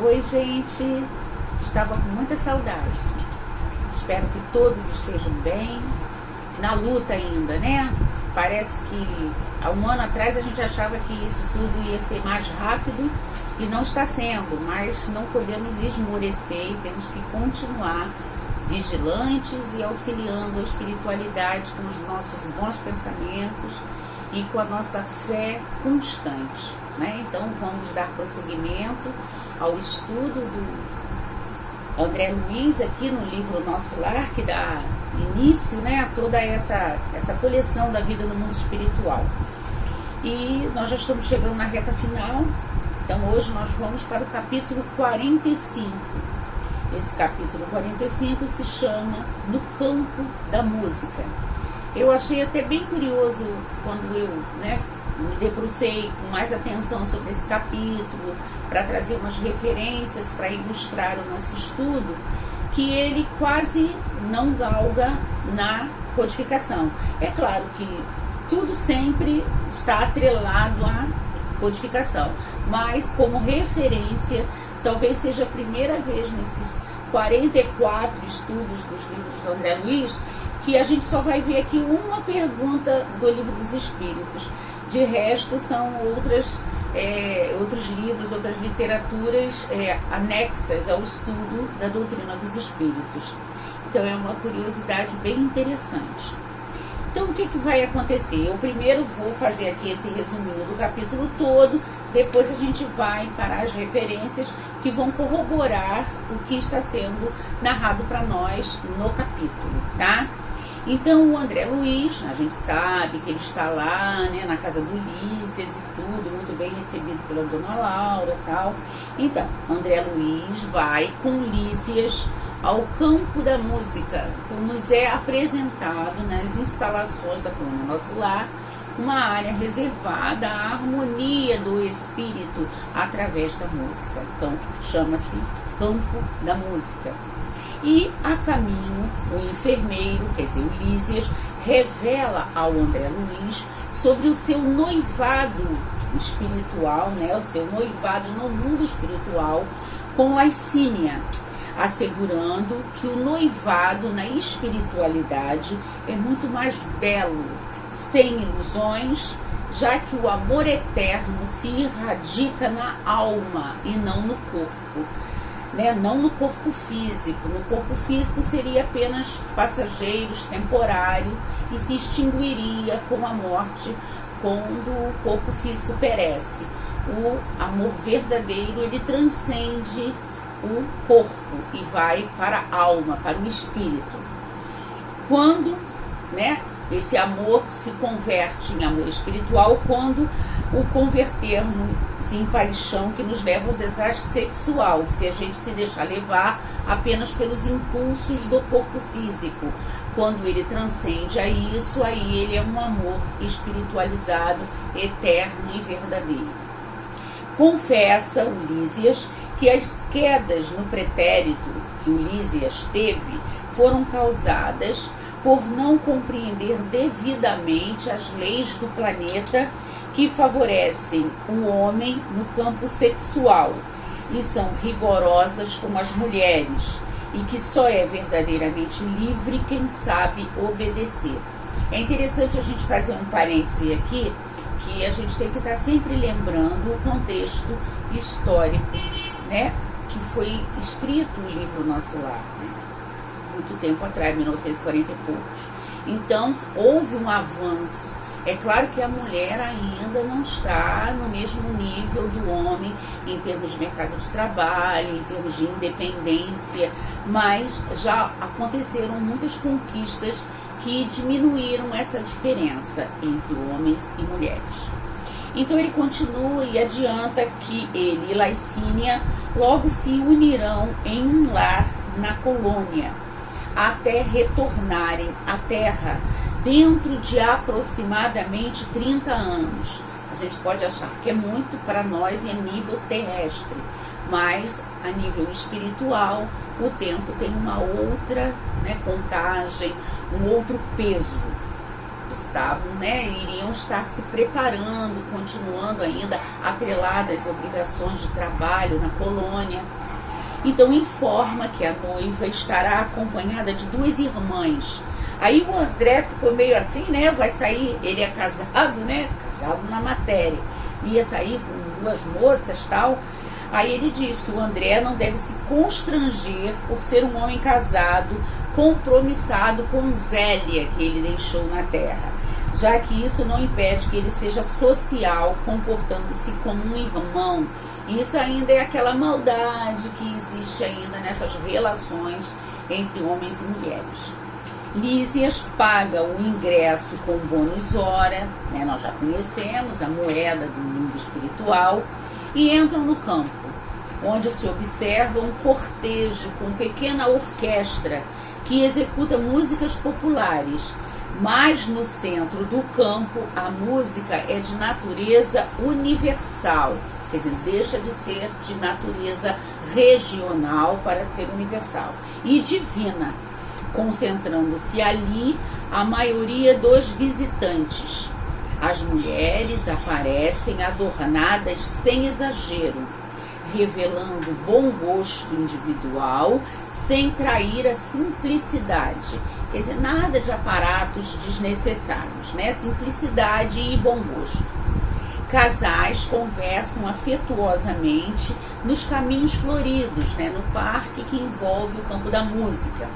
Oi, gente, estava com muita saudade. Espero que todos estejam bem, na luta ainda, né? Parece que há um ano atrás a gente achava que isso tudo ia ser mais rápido e não está sendo, mas não podemos esmorecer e temos que continuar vigilantes e auxiliando a espiritualidade com os nossos bons pensamentos e com a nossa fé constante, né? Então vamos dar prosseguimento ao estudo do André Luiz aqui no livro Nosso Lar, que dá início, né, a toda essa coleção da vida no mundo espiritual. E nós já estamos chegando na reta final, então hoje nós vamos para o capítulo 45. Esse capítulo 45 se chama No Campo da Música. Eu achei até bem curioso quando eu, me debrucei com mais atenção sobre esse capítulo, para trazer umas referências para ilustrar o nosso estudo, que ele quase não galga na codificação. É claro que tudo sempre está atrelado à codificação, mas como referência, talvez seja a primeira vez nesses 44 estudos dos livros do André Luiz, que a gente só vai ver aqui uma pergunta do Livro dos Espíritos. De resto, são outros livros, outras literaturas anexas ao estudo da doutrina dos espíritos. Então, é uma curiosidade bem interessante. Então, o que vai acontecer? Eu primeiro vou fazer aqui esse resuminho do capítulo todo, depois a gente vai para as referências que vão corroborar o que está sendo narrado para nós no capítulo, tá? Então, o André Luiz, a gente sabe que ele está lá, na casa do Lísias e tudo, muito bem recebido pela Dona Laura e tal. Então, André Luiz vai com Lísias ao campo da música. Então, nos é apresentado nas instalações da colônia Nosso Lar uma área reservada à harmonia do espírito através da música. Então, chama-se Campo da Música. E a caminho, o enfermeiro, quer dizer, o Lísias, revela ao André Luiz sobre o seu noivado espiritual, o seu noivado no mundo espiritual com Laicínia, assegurando que o noivado na espiritualidade é muito mais belo, sem ilusões, já que o amor eterno se irradica na alma e não no corpo. Não no corpo físico. No corpo físico seria apenas passageiro, temporário e se extinguiria com a morte quando o corpo físico perece. O amor verdadeiro, ele transcende o corpo e vai para a alma, para o espírito. Quando, esse amor se converte em amor espiritual, quando o convertermos em paixão que nos leva ao desejo sexual, se a gente se deixar levar apenas pelos impulsos do corpo físico. Quando ele transcende a isso, aí ele é um amor espiritualizado, eterno e verdadeiro. Confessa o Lísias que as quedas no pretérito que o Lísias teve foram causadas por não compreender devidamente as leis do planeta que favorecem o homem no campo sexual e são rigorosas com as mulheres, e que só é verdadeiramente livre quem sabe obedecer. É interessante a gente fazer um parêntese aqui, que a gente tem que estar sempre lembrando o contexto histórico, que foi escrito o livro Nosso Lar, muito tempo atrás, 1940 e poucos. Então, houve um avanço. É claro que a mulher ainda não está no mesmo nível do homem em termos de mercado de trabalho, em termos de independência, mas já aconteceram muitas conquistas que diminuíram essa diferença entre homens e mulheres. Então ele continua e adianta que ele e Laicínia logo se unirão em um lar na colônia, até retornarem à Terra dentro de aproximadamente 30 anos. A gente pode achar que é muito para nós em nível terrestre, mas a nível espiritual o tempo tem uma outra contagem, um outro peso. estavam, né, iriam estar se preparando, continuando ainda atreladas às obrigações de trabalho na colônia. Então informa que a noiva estará acompanhada de 2 irmãs. Aí o André ficou meio assim, né, vai sair, ele é casado, né, casado na matéria, ia sair com 2 moças tal. Aí ele diz que o André não deve se constranger por ser um homem casado, compromissado com Zélia, que ele deixou na terra, já que isso não impede que ele seja social, comportando-se como um irmão. Isso ainda é aquela maldade que existe ainda nessas relações entre homens e mulheres. Lísias paga o ingresso com bônus hora, né, nós já conhecemos a moeda do mundo espiritual, e entram no campo, onde se observa um cortejo com pequena orquestra que executa músicas populares, mas no centro do campo a música é de natureza universal, quer dizer, deixa de ser de natureza regional para ser universal, e divina, concentrando-se ali a maioria dos visitantes. As mulheres aparecem adornadas sem exagero, revelando bom gosto individual, sem trair a simplicidade. Quer dizer, nada de aparatos desnecessários, né? Simplicidade e bom gosto. Casais conversam afetuosamente nos caminhos floridos, né? No parque que envolve o campo da música.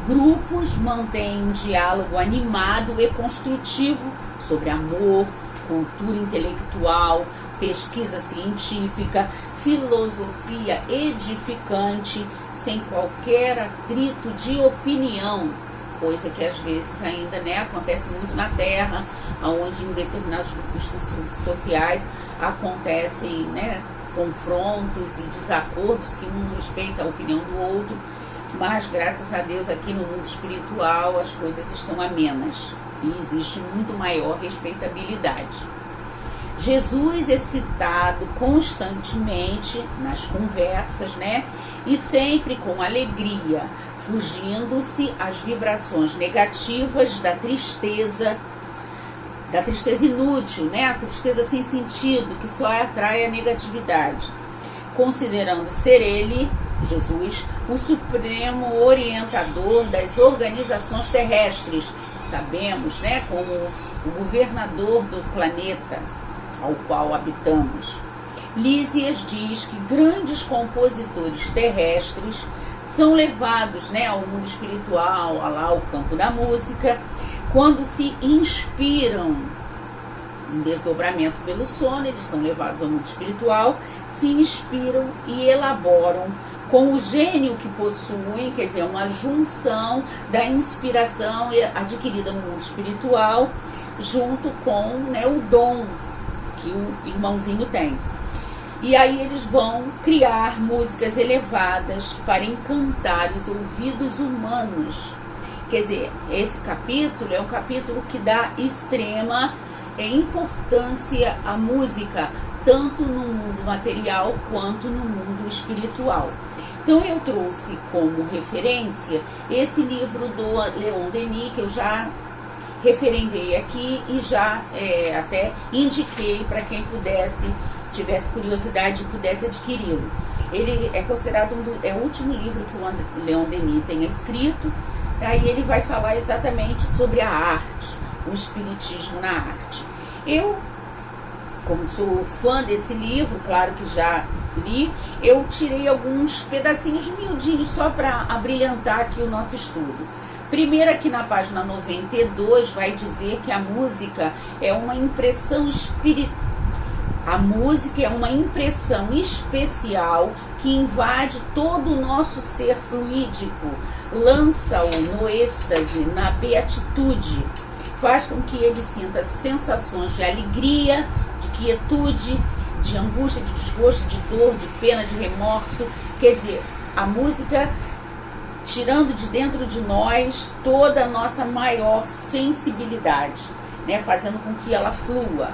Grupos mantêm um diálogo animado e construtivo sobre amor, cultura intelectual, pesquisa científica, filosofia edificante, sem qualquer atrito de opinião, coisa que às vezes ainda, né, acontece muito na Terra, onde em determinados grupos sociais acontecem, né, confrontos e desacordos que um respeita a opinião do outro, mas graças a Deus aqui no mundo espiritual as coisas estão amenas e existe muito maior respeitabilidade. Jesus é citado constantemente nas conversas, né? E sempre com alegria, fugindo-se às vibrações negativas da tristeza inútil, né? A tristeza sem sentido, que só atrai a negatividade. Considerando ser ele, Jesus, o supremo orientador das organizações terrestres, sabemos, né, como o governador do planeta ao qual habitamos. Lísias diz que grandes compositores terrestres são levados, né, ao mundo espiritual, lá ao campo da música, quando se inspiram em desdobramento pelo sono, eles são levados ao mundo espiritual, se inspiram e elaboram com o gênio que possuem, quer dizer, uma junção da inspiração adquirida no mundo espiritual, junto com, né, o dom que o irmãozinho tem. E aí eles vão criar músicas elevadas para encantar os ouvidos humanos. Quer dizer, esse capítulo é um capítulo que dá extrema importância à música, tanto no mundo material quanto no mundo espiritual. Então eu trouxe como referência esse livro do Leon Denis, que eu já referendei aqui e já até indiquei para quem tivesse curiosidade e pudesse adquiri-lo. Ele é considerado o último livro que o Leon Denis tenha escrito. Aí ele vai falar exatamente sobre a arte, o espiritismo na arte. Eu, como sou fã desse livro, claro que já li, eu tirei alguns pedacinhos miudinhos só para abrilhantar aqui o nosso estudo. Primeiro, aqui na página 92, vai dizer que a música é uma impressão espiritual. A música é uma impressão especial que invade todo o nosso ser fluídico, lança-o no êxtase, na beatitude, faz com que ele sinta sensações de alegria, de quietude, de angústia, de desgosto, de dor, de pena, de remorso. Quer dizer, a música tirando de dentro de nós toda a nossa maior sensibilidade, né, fazendo com que ela flua.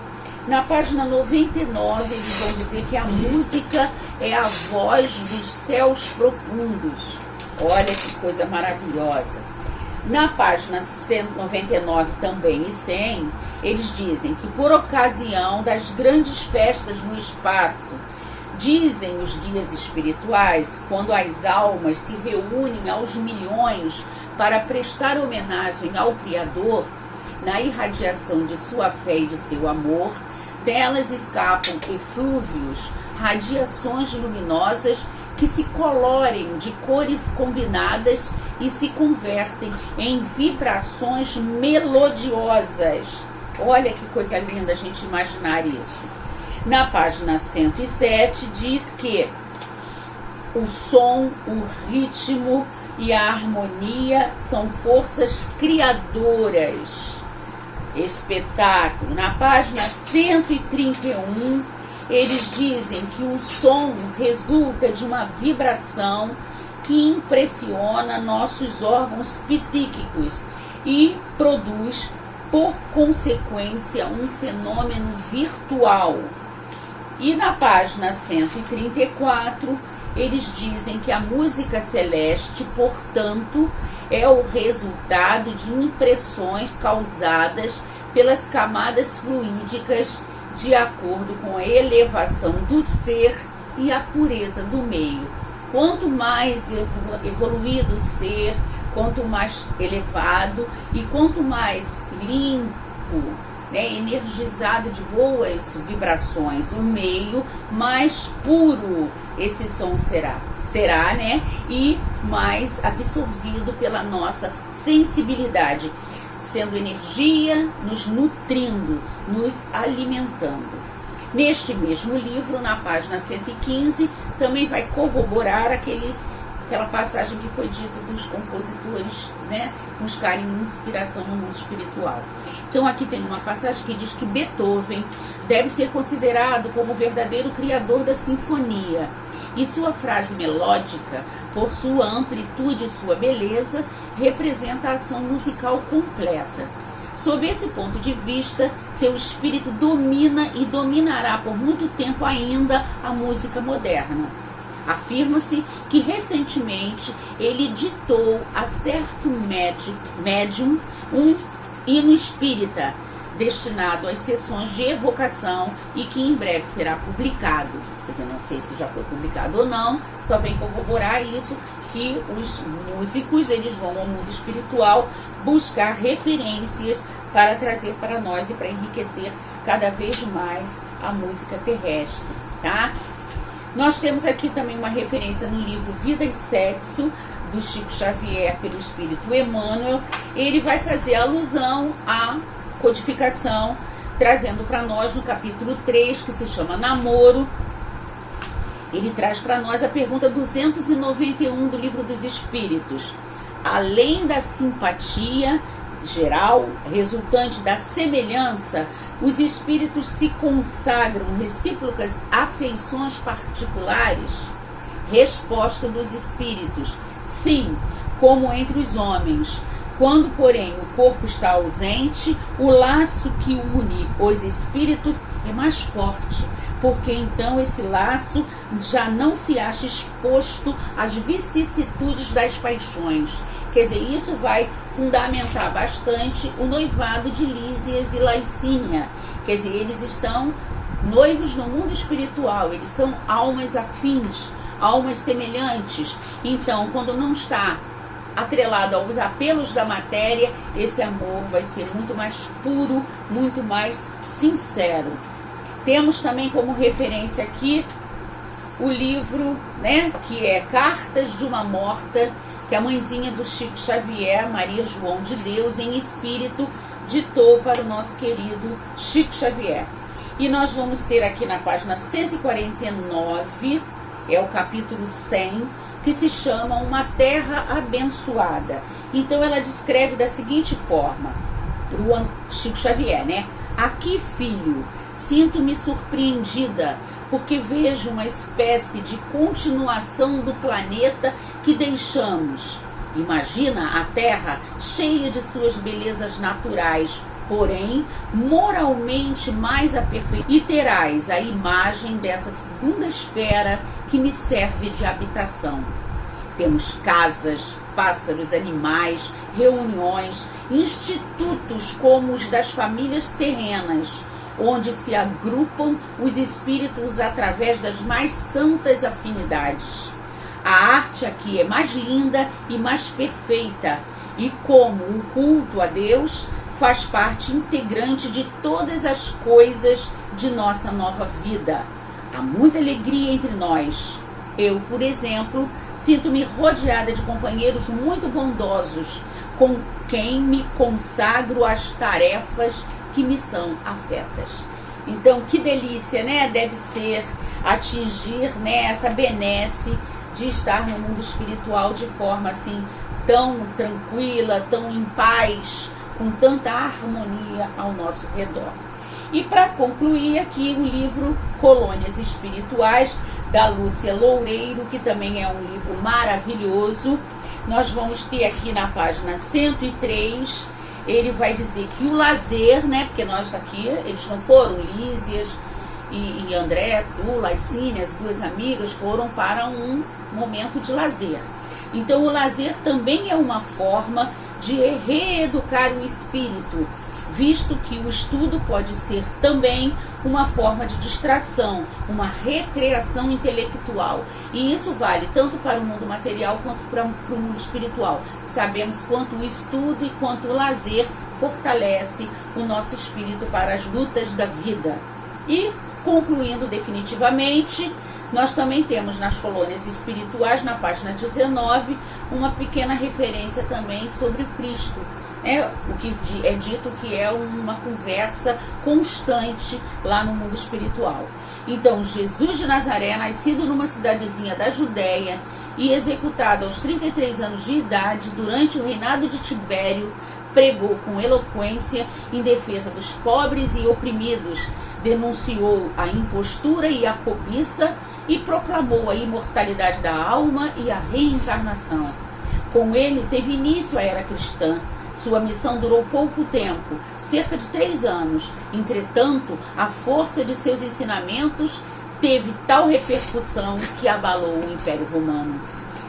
Na página 99, eles vão dizer que a música é a voz dos céus profundos. Olha que coisa maravilhosa. Na página 199 também e 100, eles dizem que por ocasião das grandes festas no espaço, dizem os guias espirituais, quando as almas se reúnem aos milhões para prestar homenagem ao Criador, na irradiação de sua fé e de seu amor, delas escapam eflúvios, radiações luminosas que se colorem de cores combinadas e se convertem em vibrações melodiosas. Olha que coisa linda a gente imaginar isso. Na página 107 diz que o som, o ritmo e a harmonia são forças criadoras. Espetáculo. Na página 131, eles dizem que o som resulta de uma vibração que impressiona nossos órgãos psíquicos e produz, por consequência, um fenômeno virtual. E na página 134, eles dizem que a música celeste, portanto, é o resultado de impressões causadas pelas camadas fluídicas de acordo com a elevação do ser e a pureza do meio. Quanto mais evoluído o ser, quanto mais elevado e quanto mais limpo, energizado de boas vibrações o meio, mais puro esse som será, e mais absorvido pela nossa sensibilidade, sendo energia, nos nutrindo, nos alimentando. Neste mesmo livro, na página 115, também vai corroborar aquela passagem que foi dita dos compositores, buscarem inspiração no mundo espiritual. Então aqui tem uma passagem que diz que Beethoven deve ser considerado como o verdadeiro criador da sinfonia, e sua frase melódica, por sua amplitude e sua beleza, representa a ação musical completa. Sob esse ponto de vista, seu espírito domina e dominará por muito tempo ainda a música moderna. Afirma-se que recentemente ele ditou a certo médium um hino espírita, destinado às sessões de evocação e que em breve será publicado. Quer dizer, não sei se já foi publicado ou não, só vem corroborar isso, que os músicos eles vão ao mundo espiritual buscar referências para trazer para nós e para enriquecer cada vez mais a música terrestre, tá? Nós temos aqui também uma referência no livro Vida e Sexo, do Chico Xavier pelo Espírito Emmanuel. Ele vai fazer alusão à codificação, trazendo para nós no capítulo 3, que se chama Namoro. Ele traz para nós a pergunta 291 do Livro dos Espíritos. Além da simpatia geral, resultante da semelhança, os espíritos se consagram recíprocas afeições particulares? Resposta dos espíritos: sim, como entre os homens. Quando, porém, o corpo está ausente, o laço que une os espíritos é mais forte, porque então esse laço já não se acha exposto às vicissitudes das paixões. Quer dizer, isso vai fundamentar bastante o noivado de Lísias e Laicínia. Quer dizer, eles estão noivos no mundo espiritual, eles são almas afins, almas semelhantes. Então, quando não está atrelado aos apelos da matéria, esse amor vai ser muito mais puro, muito mais sincero. Temos também como referência aqui o livro, que é Cartas de uma Morta, que a mãezinha do Chico Xavier, Maria João de Deus, em espírito, ditou para o nosso querido Chico Xavier. E nós vamos ter aqui na página 149, é o capítulo 100, que se chama Uma Terra Abençoada. Então ela descreve da seguinte forma, para o Chico Xavier, Aqui, filho, sinto-me surpreendida, porque vejo uma espécie de continuação do planeta que deixamos. Imagina a Terra cheia de suas belezas naturais, porém moralmente mais aperfeiçoada. E terás a imagem dessa segunda esfera que me serve de habitação. Temos casas pássaros, animais, reuniões, institutos como os das famílias terrenas, onde se agrupam os espíritos através das mais santas afinidades. A arte aqui é mais linda e mais perfeita, e como o culto a Deus faz parte integrante de todas as coisas de nossa nova vida. Há muita alegria entre nós. Eu, por exemplo, sinto-me rodeada de companheiros muito bondosos, com quem me consagro às tarefas que me são afetas. Então, que delícia, né? Deve ser atingir, né, essa benesse de estar no mundo espiritual de forma assim tão tranquila, tão em paz, com tanta harmonia ao nosso redor. E para concluir aqui o livro Colônias Espirituais, da Lúcia Loureiro, que também é um livro maravilhoso. Nós vamos ter aqui na página 103, ele vai dizer que o lazer, né, porque nós aqui, eles não foram, Lísias e André, Tu, Laicínia, as duas amigas, foram para um momento de lazer. Então o lazer também é uma forma de reeducar o espírito, visto que o estudo pode ser também uma forma de distração, uma recreação intelectual. E isso vale tanto para o mundo material quanto para o mundo espiritual. Sabemos quanto o estudo e quanto o lazer fortalece o nosso espírito para as lutas da vida. E, concluindo definitivamente, nós também temos nas colônias espirituais, na página 19, uma pequena referência também sobre o Cristo. O que é dito que é uma conversa constante lá no mundo espiritual. Então, Jesus de Nazaré, nascido numa cidadezinha da Judéia e executado aos 33 anos de idade durante o reinado de Tibério, pregou com eloquência em defesa dos pobres e oprimidos, denunciou a impostura e a cobiça e proclamou a imortalidade da alma e a reencarnação. Com ele teve início a era cristã. Sua missão durou pouco tempo, cerca de 3 anos. Entretanto, a força de seus ensinamentos teve tal repercussão que abalou o Império Romano.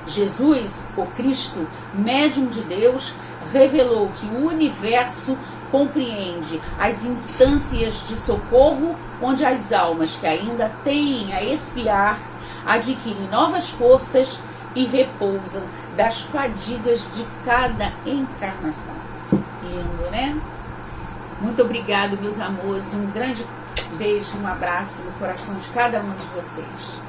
Jesus, o Cristo, médium de Deus, revelou que o universo compreende as instâncias de socorro onde as almas que ainda têm a expiar adquirem novas forças e repousam das fadigas de cada encarnação. Lindo, né? Muito obrigado, meus amores. Um grande beijo, um abraço no coração de cada um de vocês.